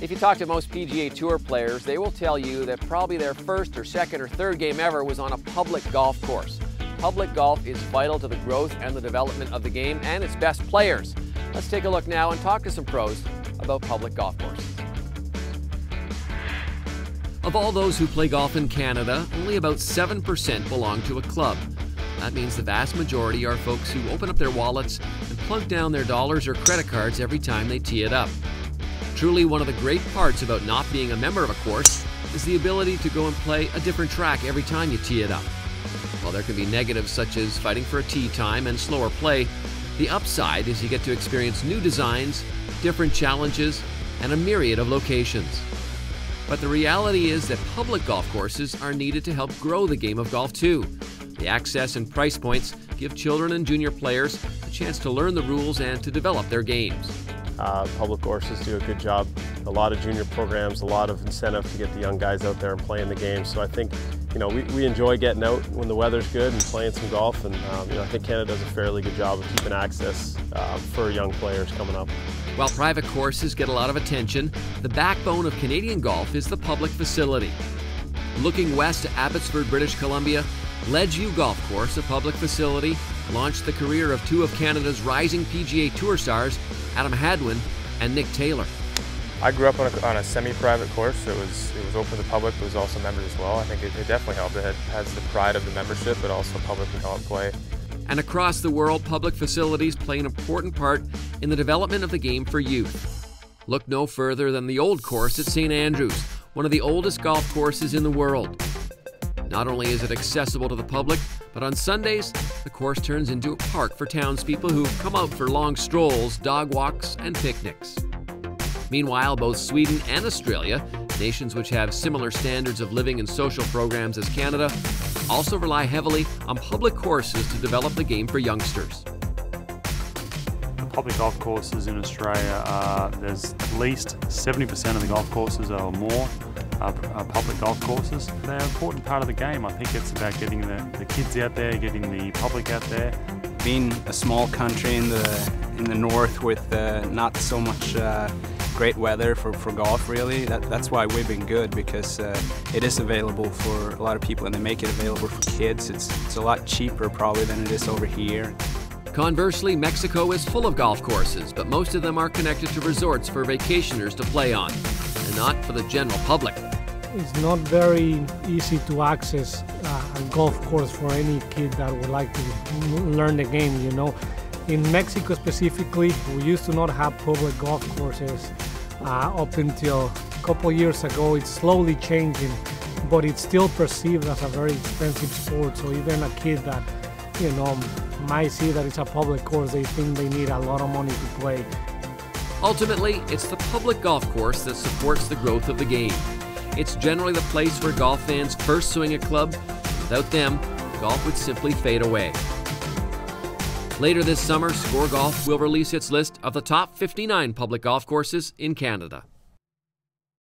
If you talk to most PGA Tour players, they will tell you that probably their first or second or third game ever was on a public golf course. Public golf is vital to the growth and the development of the game and its best players. Let's take a look now and talk to some pros about public golf courses. Of all those who play golf in Canada, only about 7% belong to a club. That means the vast majority are folks who open up their wallets and plunk down their dollars or credit cards every time they tee it up. Truly, one of the great parts about not being a member of a course is the ability to go and play a different track every time you tee it up. While there can be negatives such as fighting for a tee time and slower play, the upside is you get to experience new designs, different challenges, and a myriad of locations. But the reality is that public golf courses are needed to help grow the game of golf too. The access and price points give children and junior players a chance to learn the rules and to develop their games. Public courses do a good job. A lot of junior programs, a lot of incentive to get the young guys out there and playing the game. So I think, we enjoy getting out when the weather's good and playing some golf. And I think Canada does a fairly good job of keeping access for young players coming up. While private courses get a lot of attention, the backbone of Canadian golf is the public facility. Looking west to Abbotsford, British Columbia, Ledge U Golf Course, a public facility, launched the career of two of Canada's rising PGA Tour stars, Adam Hadwin and Nick Taylor. I grew up on a semi-private course. It was open to the public, but it was also members as well. I think it definitely helped. It has the pride of the membership, but also public can come and play. And across the world, public facilities play an important part in the development of the game for youth. Look no further than the Old Course at St. Andrews, one of the oldest golf courses in the world. Not only is it accessible to the public, but on Sundays, the course turns into a park for townspeople who come out for long strolls, dog walks, and picnics. Meanwhile, both Sweden and Australia, nations which have similar standards of living and social programs as Canada, also rely heavily on public courses to develop the game for youngsters. The public golf courses in Australia, there's at least 70% of the golf courses or more are public golf courses. They're an important part of the game. I think it's about getting the kids out there, getting the public out there. Being a small country in the north with not so much great weather for golf, really, that's why we've been good, because it is available for a lot of people and they make it available for kids. It's a lot cheaper probably than it is over here. Conversely, Mexico is full of golf courses, but most of them are connected to resorts for vacationers to play on, and not for the general public. It's not very easy to access a golf course for any kid that would like to learn the game, In Mexico specifically, we used to not have public golf courses up until a couple years ago. It's slowly changing, but it's still perceived as a very expensive sport. So even a kid that, might see that it's a public course, they think they need a lot of money to play. Ultimately, it's the public golf course that supports the growth of the game. It's generally the place where golf fans first swing a club. Without them, golf would simply fade away. Later this summer, SCOREGolf will release its list of the top 59 public golf courses in Canada.